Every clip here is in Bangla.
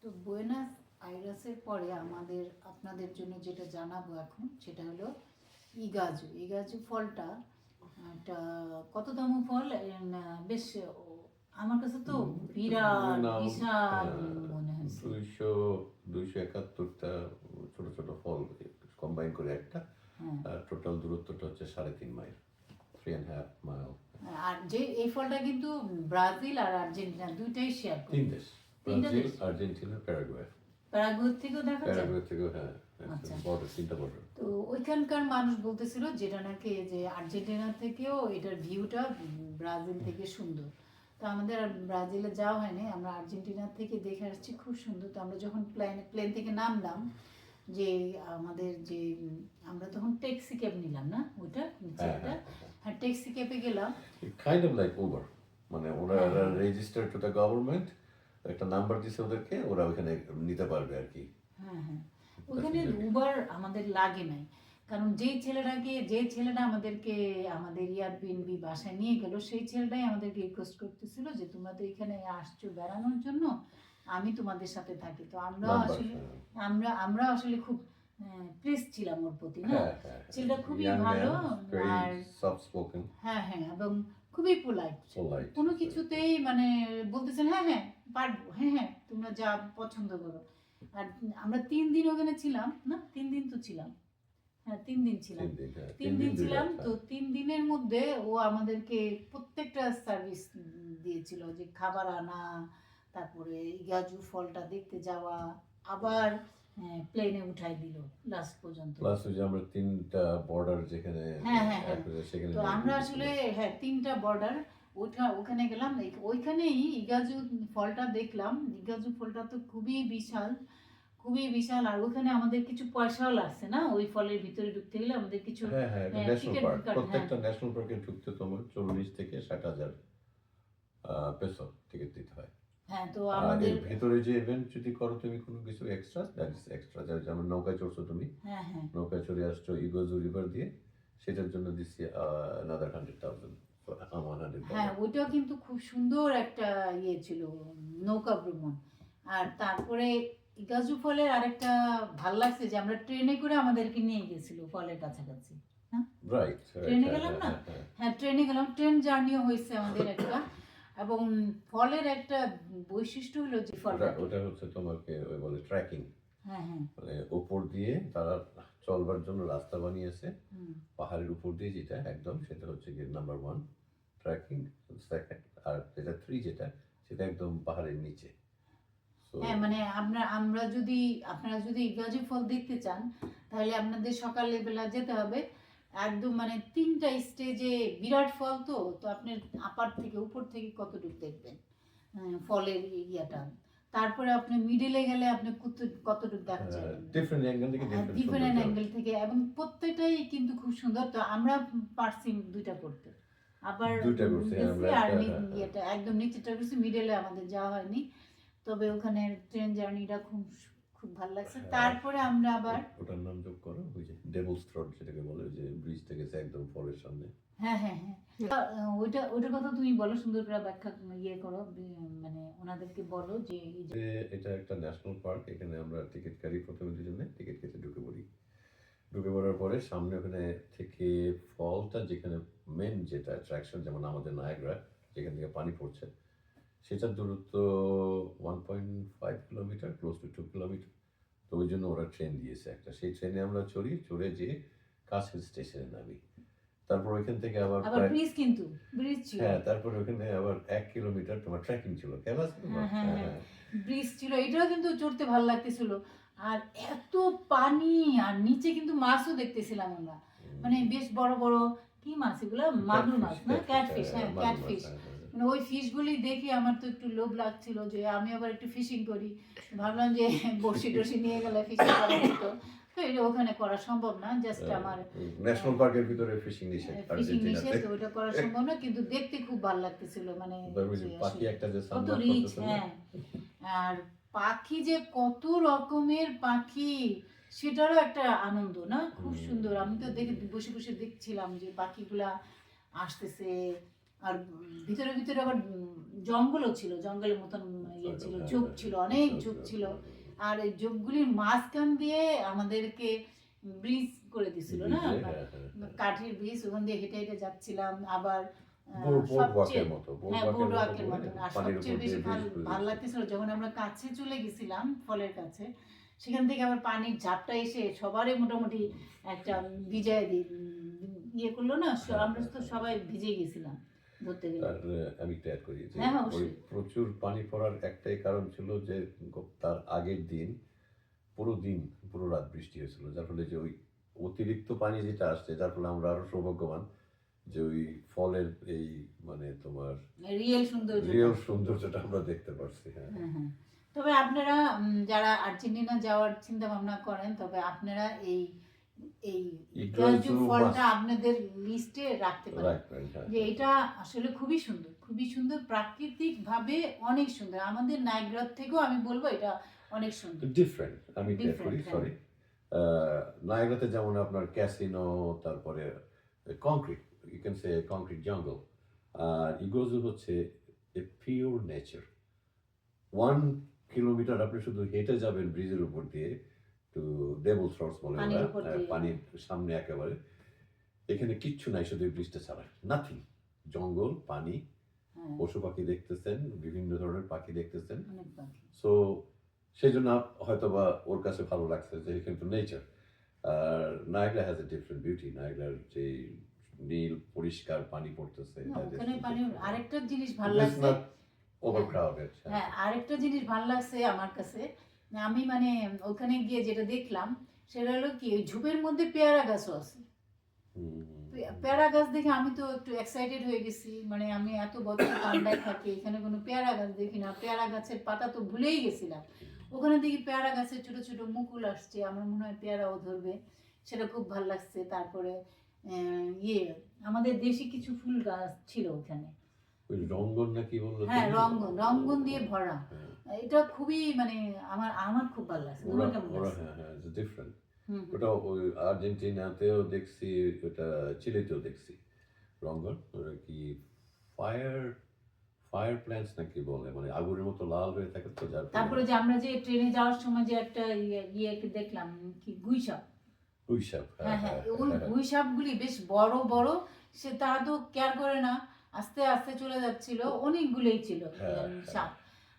তো বুয়েনাস আইরেসের পরে আপনাদের জন্য যেটা জানাবো এখন সেটা হলো ইগাজু ফলটা একটা কততম ফল বেশ আমার কাছে তো বিরাট বিশাল মনে হয়েছে। 271টা ছোট ছোট ফল কম্বাইন করে একটা, টোটাল দূরত্বটা হচ্ছে 3.5 মাইল, 3.5 মাইল। আর যে এই ফলটা কিন্তু ব্রাজিল আর আর্জেন্টিনা দুইটাই শেয়ার করে। তিন দেশ, ব্রাজিল, আর্জেন্টিনা, প্যারাগুয়ে। প্যারাগুয়ে থেকেও দেখা যায়? প্যারাগুয়ে থেকেও, হ্যাঁ, বর্ডার, তিনটা বর্ডার। তো ওইখানকার মানুষ বলতেছিল যেটা নাকি যে আর্জেন্টিনা থেকেও এটার ভিউটা ব্রাজিল থেকে সুন্দর। তো আমাদের আর ব্রাজিলে যাওয়া হয়নি, আমরা আর্জেন্টিনা থেকে দেখে আসছি, খুব সুন্দর। তো আমরা যখন প্লেন থেকে নামলাম, যে আমাদের যে আমরা তখন ট্যাক্সি ক্যাব নিলাম না, ওইটা নিচে একটা, হ্যাঁ ট্যাক্সি ক্যাবে গেলাম। কাইন্ড অফ লাইক উবার, মানে ওরা রেজিস্টার্ড টু দ্য গভর্নমেন্ট, একটা নাম্বার দিছে ওদেরকে, ওরা ওখানে নিতে পারবে আর কি। হ্যাঁ হ্যাঁ, ওখানে উবার আমাদের লাগে নাই, কারণ যে ছেলেটা আমাদেরকে আমাদের এয়ারবিএনবি বাসায় নিয়ে গেল, সেই ছেলেটাই আমাদেরকে রিকোয়েস্ট করতেছিল যে তোমরা তো এখানে আসছো বেড়ানোর জন্য, আমি তোমাদের সাথে থাকি। তো আমরা আসলে খুব প্লিজ ছিলাম ওর প্রতি, না ছেলেটা খুবই ভালো, আর হ্যাঁ হ্যাঁ, এবং খুবই পোলাইট, কোনো কিছুতেই মানে বলতেছেন হ্যাঁ হ্যাঁ পারবো, হ্যাঁ হ্যাঁ তোমরা যা পছন্দ করো। আর আমরা 3 দিন ওখানে ছিলাম, না 3 দিন তো ছিলাম, হ্যাঁ 3 দিন ছিলাম, 3 দিন ছিলাম। তো 3 দিনের মধ্যে ও আমাদেরকে প্রত্যেকটা সার্ভিস দিয়েছিল, যে খাবার আনা, তারপরে ইগাজু ফলটা দেখতে যাওয়া, আবার প্লেনে উঠাই দিল লাস্ট পর্যন্ত। প্লাস ওই যে আমরা 3টা বর্ডার যেখানে, হ্যাঁ হ্যাঁ, সেখানে তো আমরা আসলে হ্যাঁ 3টা বর্ডার ওখানে গেলাম, ওইখানেই ইগাজু ফলটা দেখলাম। ইগাজু ফলটা তো খুবই বিশাল, খুবই বিশাল। আর ওখানে আমাদের কিছু পয়সাও লাগছে না, ওই ফলের ভিতরে ঢুকতে গেলে আমাদের কিছু, হ্যাঁ হ্যাঁ, ন্যাশনাল পার্ক, প্রত্যেকটা ন্যাশনাল পার্কে ঢুকতে তোমার 40 থেকে 60,000 পেসো টিকিট দিতে হয়। হ্যাঁ, তো আমাদের ভিতরে যে ইভেন্ট যদি করো তুমি কোনো কিছু এক্সট্রা, দ্যাট ইজ এক্সট্রা। যেমন নৌকায় চড়ছো তুমি, হ্যাঁ হ্যাঁ নৌকায় চড়ে আসছো ইগোজু রিভার দিয়ে, সেটার জন্য দিচ্ছি another 100,000। হ্যাঁ, ওইটাও কিন্তু খুব সুন্দর একটা ইয়ে ছিল, নৌকা ভ্রমণ। আর তারপরে ইগাজু ফলের আরেকটা ভাল লাগছে যে আমরা ট্রেনে করে আমাদেরকে নিয়ে গেছিল ফলের কাছাকাছি, রাইট, ট্রেনে গেলাম না, হ্যাঁ ট্রেনে গেলাম, ট্রেন জার্নিও হয়েছে আমাদের একটা। এবং ফলের একটা বৈশিষ্ট্য হলো যে ফলটা, ওটা হচ্ছে তোমাকে ওই বলে ট্রেকিং। হ্যাঁ হ্যাঁ, মানে উপর দিয়ে তারা চলবার জন্য রাস্তা বানিয়েছে পাহাড়ের উপর দিয়ে, যেটা একদম সেটা হচ্ছে গিয়ে নাম্বার 1 ট্রেকিং, সেকেন্ড, আর যেটা 3 যেটা, সেটা একদম পাহাড়ের নিচে। হ্যাঁ মানে আপনারা যদি ইগাজু ফল দেখতে চান, তাহলে আপনাদের সকালে বেলা যেতে হবে একদম, মানে 3টা স্টেজে, বিরাট ফল তো আপনার আপার থেকে উপর থেকে কতটুকু দেখবেন ফলের এরিয়াটা। তারপরে আপনি মিডলে গেলে আপনি কতটুকু দেখা যায় ডিফারেন্ট অ্যাঙ্গেল থেকে, এবং প্রত্যেকটাই কিন্তু খুব সুন্দর। তো আমরা পারছি 2টা করতে, আবার আর ইয়েটা একদম নিচেটা করছি, মিডলে আমাদের যাওয়া হয়নি। তবে ওখানে ট্রেন জার্নিটা খুব ভালো লাগছে। তারপরে আমরা আবার, ওটার নাম যোগ করো, ওই যে ডেভিলস থ্রোট যেটাকে বলে, যে ব্রিজ থেকে একদম ফলের সামনে। হ্যাঁ হ্যাঁ হ্যাঁ, ওইটার কথা তুমি বলো, সুন্দর করে ব্যাখ্যা ইয়ে করো, মানে ওনাদেরকে বলো যে এটা একটা ন্যাশনাল পার্ক। এখানে আমরা টিকিট কাটি, প্রথমে দুজনে টিকিট কেটে ঢুকে পড়ার পরে সামনে ওখানে থেকে ফলটা, যেখানে মেন যেটা অ্যাট্রাকশন, যেমন আমাদের নায়াগ্রা যেখান থেকে পানি পড়ছে, সেটার দূরত্ব 1.5 কিলোমিটার, ক্লোজ টু 2 কিলোমিটার। তো ওই জন্য ওরা ট্রেন দিয়েছে একটা, সেই ট্রেনে আমরা চড়ে যে কাছের স্টেশনে নামি। তারপর ওইখান থেকে আবার ব্রিজ ছিল, হ্যাঁ, তারপর ওখানে আবার 1 কিলোমিটার তোমার ট্রেকিং ছিল, খেলা ছিল, ব্রিজ ছিল, এটাও কিন্তু চড়তে ভালো লাগতেছিল। আর এত পানি, আর নিচে কিন্তু মাছও দেখতেছিলাম আমরা, মানে বেশ বড় বড়, কি মাছ এগুলো, মাগুর মাছ না, ক্যাটফিশ, হ্যাঁ ক্যাটফিশ। মানে ওই ফিশগুলি দেখে আমার তো একটু লোভ লাগছিল, যে আমি আবার একটু ফিশিং করি। ভাবলাম যে বড়শি টসি নিয়ে গেলে ফিশিং করা যেত, তো এটা ওখানে করা সম্ভব না, জাস্ট আমার ন্যাশনাল পার্কের ভিতরে ফিশিং নিষেধ, তো ওটা করা সম্ভব না, কিন্তু দেখতে খুব ভালো লাগতেছিল। মানে পাখি একটা যে কত রিচ, হ্যাঁ, আর পাখি যে কত রকমের পাখি, সেটারও একটা আনন্দ, না খুব সুন্দর। আমি তো বসে বসে দেখছিলাম যে পাখিগুলা আসতেছে, আর ভিতরে ভিতরে আবার জঙ্গলও ছিল, জঙ্গলের মতন ইয়ে ছিল, হ্যাঁ, ঝোপ হ্যাঁ, ছিল, হ্যাঁ, অনেক ছিল, ঝোপ ছিল, ছিল। ছিল, ছিল। আর এই ঝোপগুলির মাঝখান দিয়ে আমাদেরকে ব্রিজ করে দিছিল না, ব্রিজে, মানে হ্যাঁ, হ্যাঁ, হ্যাঁ। কাঠের ব্রিজ, ওখান দিয়ে হেঁটে হেঁটে যাচ্ছিলাম। আবার বোর্ড সবচেয়ে ওয়াকের মতো, বোর্ড হ্যাঁ ওয়াকের বোর্ড মতো ওয়াকের করে মতন। আর পানির উপর সবচেয়ে বেশি দিয়ে ব্রিজ করে ভাল দিয়েছে। লাগতেছিল যখন আমরা কাছে চলে গেছিলাম ফলের কাছে, সেখান থেকে আবার পানির ঝাপটা এসে সবারই মোটামুটি একটা ভিজায় ইয়ে করলো না, হ্যাঁ, আমরা হ্যাঁ, তো হ্যাঁ। সবাই ভিজে গেছিলাম ধরতে গেলে। আর আমি একটু অ্যাড করি যে হ্যাঁ হ্যাঁ, ওই অবশ্যই। প্রচুর পানি পড়ার একটাই কারণ ছিল যে তার আগের দিন দিন পুরো রাত বৃষ্টি হয়েছিল, যার ফলে যে ওই অতিরিক্ত পানি যেটা আসছে, যার ফলে আমরা আরো সৌভাগ্যবান যে ওই ফলের এই মানে তোমার রিয়েল সৌন্দর্য। রিয়েল সৌন্দর্যটা আমরা দেখতে পারছি। হ্যাঁ, হ্যাঁ হ্যাঁ। তবে আপনারা যারা আর্জেন্টিনা যাওয়ার চিন্তা ভাবনা করেন, তবে আপনারা এই এই ইগাজু ইগুয়াজু ফলটা আপনাদের লিস্টে রাখতে পারেন, রাখবেন। হ্যাঁ, যে এটা আসলে খুবই সুন্দর, খুবই সুন্দর, প্রাকৃতিক ভাবে অনেক সুন্দর। আমাদের নাইগ্রার থেকেও আমি বলবো এটা অনেক সুন্দর। ডিফারেন্ট। আমি একটু অ্যাড করি, ডিফারেন্ট, হ্যাঁ। সরি। নায়াগ্রাতে যেমন আপনার ক্যাসিনো, তারপরে concrete, you can say concrete jungle. আর ইগোজু হচ্ছে এ পিওর নেচার। 1 কিলোমিটার আপনি শুধু হেঁটে যাবেন ব্রিজের উপর দিয়ে, টু ডেভিলস রকস বলে পানির ওরা, উপর দিয়ে। পানির সামনে একেবারে। এখানে কিচ্ছু নাই, শুধু এই ব্রিজটা ছাড়া নাথিং। জঙ্গল, পানি, হ্যাঁ, পশু পাখি দেখতেছেন, বিভিন্ন ধরনের পাখি দেখতেছেন। অনেক পাখি। সো সেই জন্য হয়তো বা ওর কাছে ভালো লাগছে যে কিন্তু নেচার। আর Niagara has a different beauty. নায়াগ্রার যে নীল পরিষ্কার পানি পড়তেছে, না, that is ওখানে পানি। different. আরেকটা জিনিস ভালো It is লাগছে, not overcrowded. হ্যাঁ আরেকটা জিনিস ভালো লাগছে আমার কাছে, আমি মানে ওখানে গিয়ে যেটা দেখলাম সেটা হলো কি, ওই ঝোপের মধ্যে পেয়ারা গাছও আছে। পেয়ারা গাছ দেখে আমি তো একটু এক্সাইটেড হয়ে গেছি, মানে আমি এত বছর কানাডায় থাকি, এখানে কোনো পেয়ারা গাছ দেখি না, পেয়ারা গাছের পাতা তো ভুলেই গেছিলাম। ওখানে দেখি পেয়ারা গাছের ছোট ছোট মুকুল আসছে, আমার মনে হয় পেয়ারাও ধরবে, সেটা খুব ভালো লাগছে। তারপরে ইয়ে আমাদের দেশি কিছু ফুল গাছ ছিল ওখানে। ওই রঙ্গন নাকি বললো? হ্যাঁ, রঙ্গন, রঙ্গন দিয়ে ভরা। এটা খুবই মানে আমার আমার খুব ভালো লাগছে। তোমার কেমন লাগছে? হ্যাঁ হ্যাঁ, ইটস ডিফারেন্ট। হুম হুম। ওটা ওই আর্জেন্টিনাতেও দেখছি, ওটা চিলিতেও দেখছি রঙ্গন। ওরা কি ফায়ার ফায়ার প্ল্যান্টস নাকি বলে, মানে আগুনের মতো লাল হয়ে থাকে, তো যার তারপরে যে আমরা যে ট্রেনে যাওয়ার সময় যে একটা ইয়ে দেখলাম, কি গুইসাপ। গুইসাপ। হ্যাঁ হ্যাঁ, ওই গুইসাপগুলি বেশ বড় বড়, সে তারা তো কেয়ার করে না, আস্তে আস্তে চলে যাচ্ছিল, অনেকগুলোই ছিল সাপ।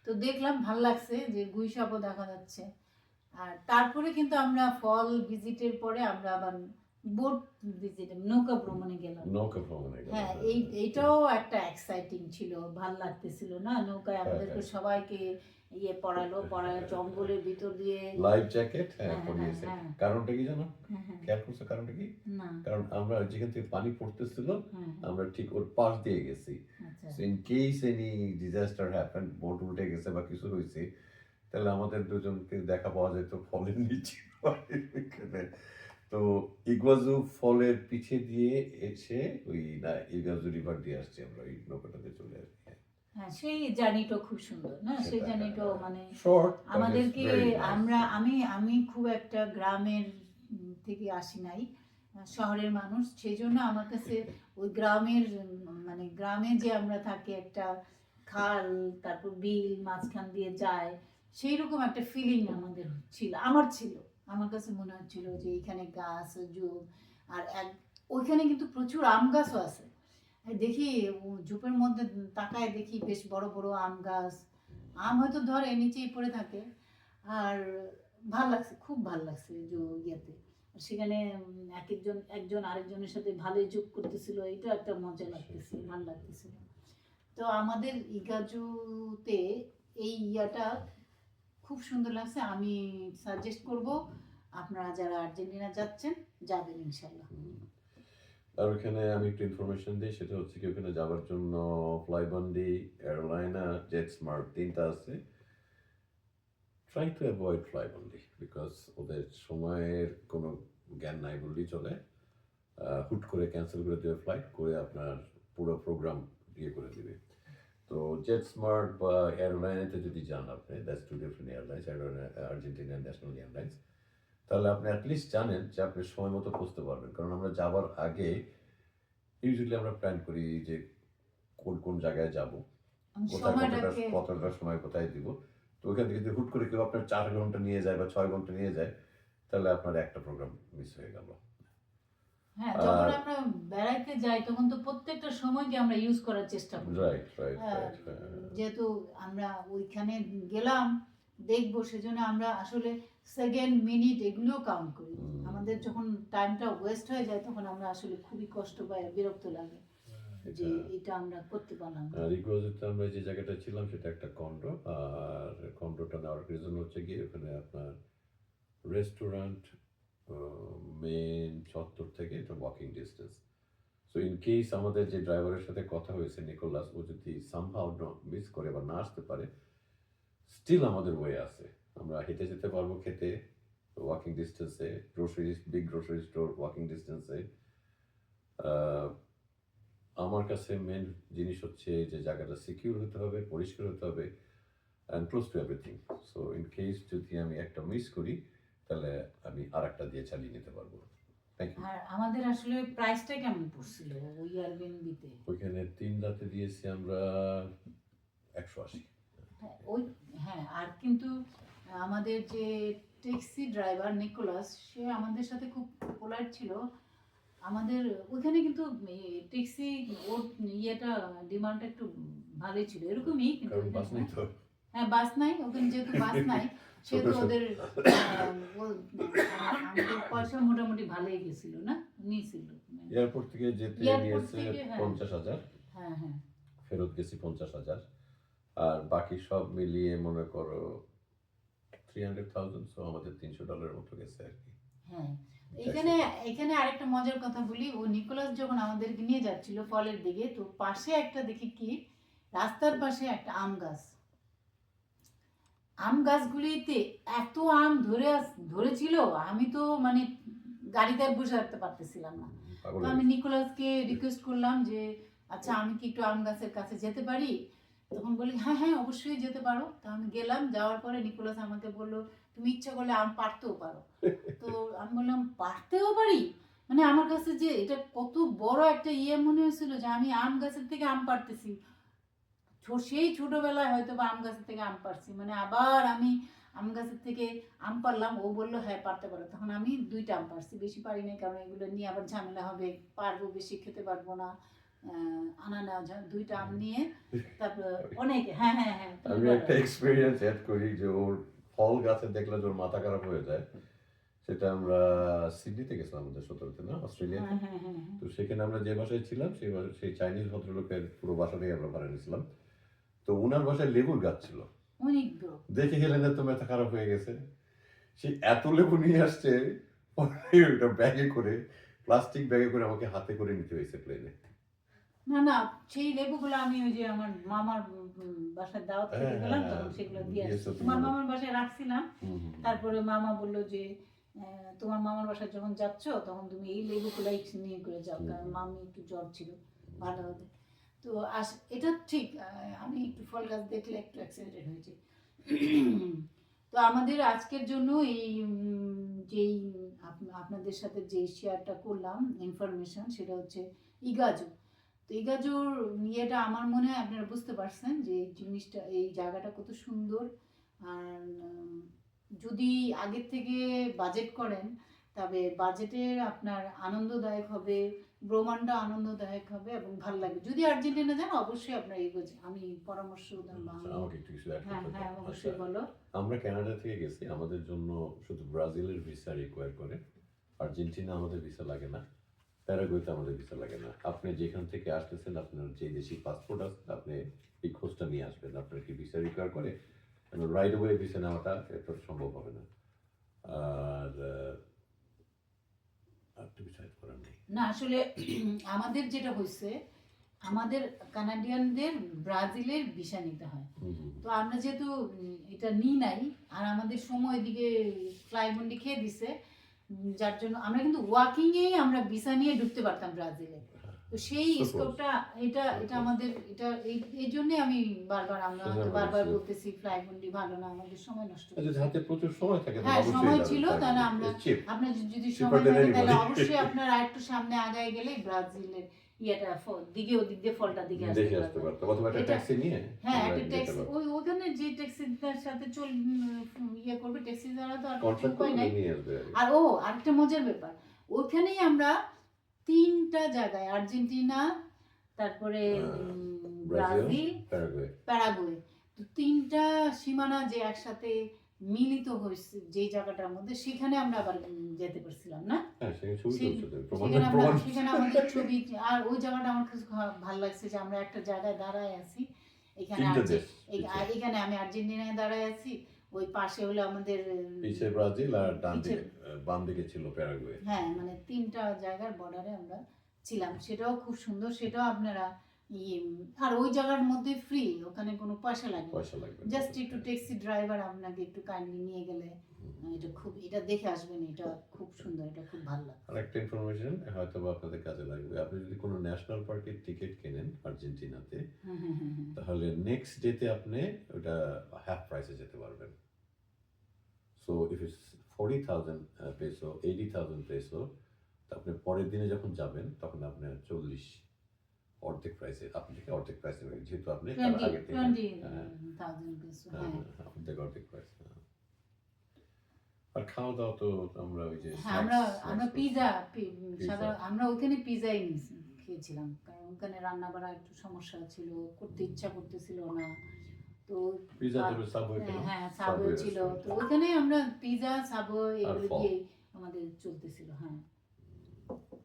তো দেখলাম ভাল লাগছে যে গুইসাপও দেখা যাচ্ছে। আর তারপরে কিন্তু আমরা ফল ভিজিটের পরে আমরা আবার বোট ভিজিট, নৌকা ভ্রমণে গেলাম। নৌকা ভ্রমণে গেলাম। হ্যাঁ, এইটাও একটা এক্সাইটিং ছিল, ভাল লাগতেছিল না, নৌকায় আমাদেরকে সবাইকে ইয়ে পড়ায় জঙ্গলের ভিতর দিয়ে। লাইফ জ্যাকেট, হ্যাঁ, হ্যাঁ, পরিয়েছে। হ্যাঁ, হ্যাঁ। কারণটা কি জানো? হ্যাঁ হ্যাঁ। খেয়াল করছো কারণটা কি? না। কারণ আমরা যেখান থেকে পানি পড়তেছিল, হ্যাঁ, আমরা ঠিক ওর পাশ দিয়ে গেছি। আচ্ছা। In case any disaster happen, boat উল্টে গেছে বা কিছু হয়েছে, তাহলে আমাদের দুজনকে দেখা পাওয়া যেত ফলের নিচে, পানির ওইখানে। তো ইগুয়াজু ফলের পিছে দিয়ে এসে ওই না ইগুয়াজু রিভার দিয়ে আসছি আমরা, ওই নৌকাটাতে চলে আসছি। হ্যাঁ, সেই জার্নিটা খুব সুন্দর না, সেই জার্নিটাও মানে শর্ট আমাদেরকে আমি খুব একটা গ্রামের থেকে আসি নাই, শহরের মানুষ, সেই জন্য আমার কাছে ওই গ্রামের মানে গ্রামে যে আমরা থাকি, একটা খাল, তারপর বিল মাঝখান দিয়ে যায়, সেই রকম একটা ফিলিং আমাদের ছিল। আমার কাছে মনে হচ্ছিল যে এখানে গাছ ঝোপ, আর ওইখানে কিন্তু প্রচুর আম গাছও আছে। দেখি ঝোপের মধ্যে তাকায় দেখি বেশ বড় বড় আম গাছ, আম হয়তো ধরে নিচেই পড়ে থাকে। আর ভাল লাগছে, খুব ভাল লাগছে যে ইয়েতে, সেখানে একজন আরেকজনের সাথে ভালোই যোগ করতেছিল, এটা একটা মজা লাগতেছিল, ভাল লাগতেছিল। তো আমাদের ইগাজুতে এই ইয়াটা খুব সুন্দর লাগছে। আমি সাজেস্ট করব আপনারা যারা আর্জেন্টিনা যাচ্ছেন, যাবেন ইনশাল্লাহ। আর ওখানে আমি একটু ইনফরমেশন দিই, সেটা হচ্ছে কি ওখানে যাওয়ার জন্য ফ্লাইবন্ডি, এয়ারলাইনা, জেট স্মার্ট, তিনটা আছে। ট্রাই টু অ্যাভয়েড ফ্লাইবন্ডি, বিকজ ওদের সময়ের কোনো জ্ঞান নাই বললেই চলে। হুট করে ক্যান্সেল করে দেবে ফ্লাইট, করে আপনার পুরো প্রোগ্রাম ইয়ে করে দেবে। তো জেট স্মার্ট বা এয়ারলাইনেতে যদি যান আপনি, that's too different airlines, Argentina national airlines, তাহলে আপনি অ্যাটলিস্ট জানেন যে আপনি সময় মতো পৌঁছতে পারবেন। কারণ আমরা যাওয়ার আগে ইউজুয়ালি আমরা প্ল্যান করি যে কোন কোন জায়গায় যাব, কোথায় সময়টাকে কতটা সময় কোথায় দিব। তো ওইখান থেকে যদি হুট করে কেউ আপনার 4 ঘন্টা নিয়ে যায় বা 6 ঘন্টা নিয়ে যায়, তাহলে আপনার একটা প্রোগ্রাম মিস হয়ে গেল। হ্যাঁ, যখন আর আমরা বেড়াইতে যাই তখন তো প্রত্যেকটা সময়কে আমরা ইউজ করার চেষ্টা করি। রাইট, রাইট, আহ, রাইট, হ্যাঁ। যেহেতু আমরা ওইখানে গেলাম দেখবো, সেজন্য আমরা আসলে সেকেন্ড মিনিট এগুলোও কাউন্ট করি। আমাদের যখন টাইমটা ওয়েস্ট হয়ে যায় তখন আমরা আসলে খুবই কষ্ট পাই, বিরক্ত লাগে যে এটা আমরা করতে পারলাম না। আর ইকোলজিতে আমরা যে জায়গাটা ছিলাম সেটা একটা কন্ডো, আর কন্ডোটা নেওয়ার রিজন হচ্ছে গিয়ে ওখানে আপনার রেস্টুরেন্ট মেন চত্বর থেকে এটা walking distance. So in case আমাদের যে ড্রাইভারের সাথে কথা হয়েছে নিকোলাস, ও যদি সামহাউ মিস করে বা না আসতে পারে, স্টিল আমাদের ওয়ে আছে, আমরা হেঁটে যেতে পারবো খেতে ওয়াকিং ডিস্টেন্সে, বিগ গ্রোসারি স্টোর ওয়াকিং ডিস্টেন্সে। আমার কাছে মেন জিনিস হচ্ছে যে জায়গাটা সিকিউর হতে হবে, পরিষ্কার হতে হবে, and close two everything. So in case যদি আমি একটা মিস করি তাহলে আমি আর একটা দিয়ে চালিয়ে নিতে পারবো। Thank you. আর আমাদের আসলে প্রাইসটা কেমন পড়ছিল ওই এয়ারবিএনবিতে? ওইখানে 3 রাতে দিয়েছি আমরা 180। হ্যাঁ ওই, হ্যাঁ, আর কিন্তু আমাদের যে ট্যাক্সি ড্রাইভার নিকোলাস, সে আমাদের সাথে খুব পোলাইট ছিল। আমাদের ওইখানে কিন্তু ট্যাক্সি ওর ইয়েটা ডিমান্ডটা একটু ভালোই ছিল, এরকমই কিন্তু কারণ বাস নেই তো। হ্যাঁ বাস নাই ওখানে, যেহেতু বাস নাই সেহেতু ওদের আমাদের পয়সা মোটামুটি ভালোই গেছিল না, নিয়েছিল এয়ারপোর্ট থেকে যেতে এয়ারপোর্ট নিয়েছে থেকে, হ্যাঁ 50,000, হ্যাঁ হ্যাঁ ফেরত গেছি 50,000, আর বাকি সব মিলিয়ে মনে করো 300,000। সো আমাদের $300 মতো গেছে আর কি। হ্যাঁ। এখানে এখানে আরেকটা মজার কথা বলি, ও নিকোলাস যখন আমাদেরকে নিয়ে যাচ্ছিল ফলের দিকে, তো পাশে একটা দেখি কি, রাস্তার পাশে একটা আম গাছ, আম গাছগুলিতে এত আম ধরেছিল, আমি তো মানে গাড়িতে আর বসে থাকতে পারতেছিলাম না। পাগল তো হয়ে আমি গেছি। নিকোলাসকে রিকোয়েস্ট করলাম যে আচ্ছা আমি কি একটু আম গাছের কাছে যেতে পারি? তখন বলি হ্যাঁ হ্যাঁ অবশ্যই যেতে পারো। তো আমি গেলাম, যাওয়ার পরে নিকোলাস আমাকে বললো তুমি ইচ্ছা করলে আম পাড়তেও পারো। তো আমি বললাম পারতেও পারি? মানে আমার কাছে যে এটা কত বড় একটা ইয়ে মনে হয়েছিল যে আমি আম গাছের থেকে আম পারতেছি। সেই ছোটবেলায় হয়তো বা আম গাছের থেকে আম পারছি, মানে আবার আমি আম গাছের থেকে আম পারলাম, ও বললো হ্যাঁ পারতে পারো। তখন আমি 2টা আম পারছি, বেশি পারি নাই, কারণ এগুলো নিয়ে আবার ঝামেলা হবে, পারবো বেশি খেতে পারবো না। আনা নেওয়া 2টা আম নিয়ে তারপর অনেক, হ্যাঁ হ্যাঁ হ্যাঁ আমি একটা এক্সপেরিয়েন্স অ্যাড করি যে ওর ফল গাছে দেখলে যে ওর মাথা খারাপ হয়ে যায়। সেটা আমরা সিডনিতে গেছিলাম আমাদের 17তে, না অস্ট্রেলিয়াতে। হ্যাঁ হ্যাঁ হ্যাঁ তো সেখানে আমরা যে বাসায় ছিলাম সেই চাইনিজ ভদ্রলোকের পুরো বাসাটাই আমরা ভাড়া নিয়েছিলাম। তো উনার বাসায় লেবুর গাছ ছিল, অনেক বড়। দেখে হেলেনের তো মাথা খারাপ হয়ে গেছে। সে এত লেবু নিয়ে আসছে, পরে ওটা ব্যাগে করে, প্লাস্টিক ব্যাগে করে আমাকে হাতে করে নিতে হয়েছে প্লেনে। না না, সেই লেবুগুলো আমি ওই যে আমার মামার বাসার দাওয়াত খেতে গেলাম তখন সেগুলো দিয়ে আসছি, তোমার মামার বাসায় রাখছিলাম। তারপরে মামা বললো যে তোমার মামার বাসায় যখন যাচ্ছ তখন তুমি এই লেবুগুলাই নিয়ে করে যাও, কারণ মামি একটু জ্বর ছিল, ভালো হবে। তো এটা ঠিক, আমি একটু ফল গাছ দেখলে একটু এক্সাইটেড হয়েছি। তো আমাদের আজকের জন্য এই যেই আপনাদের সাথে যে শেয়ারটা করলাম ইনফরমেশন, সেটা হচ্ছে ইগাজু। তো ইগাজুর ইয়েটা আমার মনে হয় আপনারা বুঝতে পারছেন যে এই জিনিসটা, এই জায়গাটা কত সুন্দর। আর যদি আগের থেকে বাজেট করেন তবে বাজেটের আপনার আনন্দদায়ক হবে, ভ্রমণটা আনন্দদায়ক হবে এবং ভালো লাগবে। যদি আর্জেন্টিনা যান অবশ্যই আপনার এগোজ, আমি পরামর্শ দিলাম। আমাকে একটু কিছু অ্যাড হ্যাঁ করতে হ্যাঁ পারেন? অবশ্যই আচ্ছা, বলো। আমরা কানাডা থেকে গেছি, আমাদের জন্য শুধু ব্রাজিলের ভিসা রিকোয়ার করে, আর্জেন্টিনা আমাদের ভিসা লাগে না, প্যারাগুয়েতে আমাদের ভিসা লাগে না। আপনি যেখান থেকে আসতেছেন আপনার যে দেশি পাসপোর্ট আছে আপনি এই খোঁজটা নিয়ে আসবেন, আপনার কি ভিসা রিকোয়ার করে, রাইট ওয়ে ভিসা নেওয়াটা এটা সম্ভব হবে না। আর আর তো কিছু add করার নেই। না আসলে আমাদের যেটা হয়েছে, আমাদের কানাডিয়ানদের ব্রাজিলের ভিসা নিতে হয়। তো আমরা যেহেতু এটা নিই নাই, আর আমাদের সময় এদিকে ফ্লাইবন্ডি খেয়ে দিছে, যার জন্য আমরা কিন্তু ওয়াকিংয়েই আমরা ভিসা নিয়ে ঢুকতে পারতাম ব্রাজিলে। তো সেই স্কোপটা এটা এটা আমাদের এটা এই জন্য আমি আমরা বারবার বলতেছি ফ্লাইবন্ডি ভালো না, আমাদের সময় নষ্ট যদি হাতে প্রচুর সময় থাকে হ্যাঁ সময় ছিল, তাহলে আমরা আপনার যদি সময় থাকে তাহলে অবশ্যই আপনার আরেকটু সামনে আগায় গেলে ব্রাজিলের ইয়েটা দিকে ওদিক দিয়ে ফলটার দিকে দেখে আসতে আসতে পারবো। পারতো অথবা একটা এটা- ট্যাক্সি নিয়ে হ্যাঁ আমরা একটা যেতে ট্যাক্সি পারবো। ওখানে যে ট্যাক্সিটার সাথে ইয়ে করবে ট্যাক্সি দ্বারা তো আর কিছু কন্ট্রাক্ট উপায় করে নাই। নিয়ে আসবে আর কি। আর আরেকটা মজার ব্যাপার, ওখানেই আমরা 3টা জায়গায় আর্জেন্টিনা, তারপরে ব্রাজিল, ব্রাজিল, প্যারাগুয়ে। প্যারাগুয়ে, তো 3টা সীমানা যে একসাথে মিলিত হয়েছে যে জায়গাটার মধ্যে, সেখানে আমরা আবার যেতে পারছিলাম না। হ্যাঁ, সেখানে ছবি সেই- তুলছে তো, প্রমাণ সেখানে প্রমাণ। সেখানে আমাদের ছবি, আর ওই জায়গাটা আমার কাছে ভালো লাগছে যে আমরা একটা জায়গায় দাঁড়ায় আছি, এখানে তিনটা দেশ এখানে আমি আর্জেন্টিনায় দাঁড়ায় আছি, ওই পাশে হলো আমাদের পিছে ব্রাজিল আর ডান পিছে- দিকে বাম দিকে ছিল প্যারাগুয়ে। হ্যাঁ মানে 3টা জায়গার বর্ডারে আমরা ছিলাম, সেটাও খুব সুন্দর, সেটাও আপনারা আর ওই জায়গার মধ্যে ফ্রি, ওখানে কোনো পয়সা লাগবে না, পয়সা লাগবে না। জাস্ট একটু ট্যাক্সি ড্রাইভার আপনাকে একটু কাইন্ডলি নিয়ে গেলে এটা দেখে আসবেন, এটা খুব সুন্দর, এটা খুব ভালো লাগে। আর একটা ইনফরমেশন হয়তো বা আপনাদের কাজে লাগবে, আপনি যদি কোনো ন্যাশনাল পার্কের টিকিট কেনেন আর্জেন্টিনাতে, তাহলে নেক্সট ডেতে আপনি ওটা হাফ প্রাইসে যেতে পারবেন। So if it's 40,000 peso, 80,000 peso, আপনি পরের দিনে যখন যাবেন তখন আপনার 40 অর্ধেক প্রাইসে, আপনাকে অর্ধেক প্রাইসে যেহেতু আপনি তার আগে থেকে 20,000 peso, হ্যাঁ। অর্ধেক প্রাইস। আর খাওয়া দাওয়া তো আমরা ওই যে হ্যাঁ আমরা সাধারণ আমরা ওখানে পিজাই খেয়েছিলাম, কারণ ওখানে রান্না বাড়া একটু সমস্যা ছিল, করতে ইচ্ছা করতেছিল না, তো পিজা তো সাবওয়ে হ্যাঁ সাবওয়ে ছিল, তো ওখানে আমরা পিজা সাবওয়ে এগুলো ফল। দিয়ে আমাদের চলতেছিল। হ্যাঁ ওকে।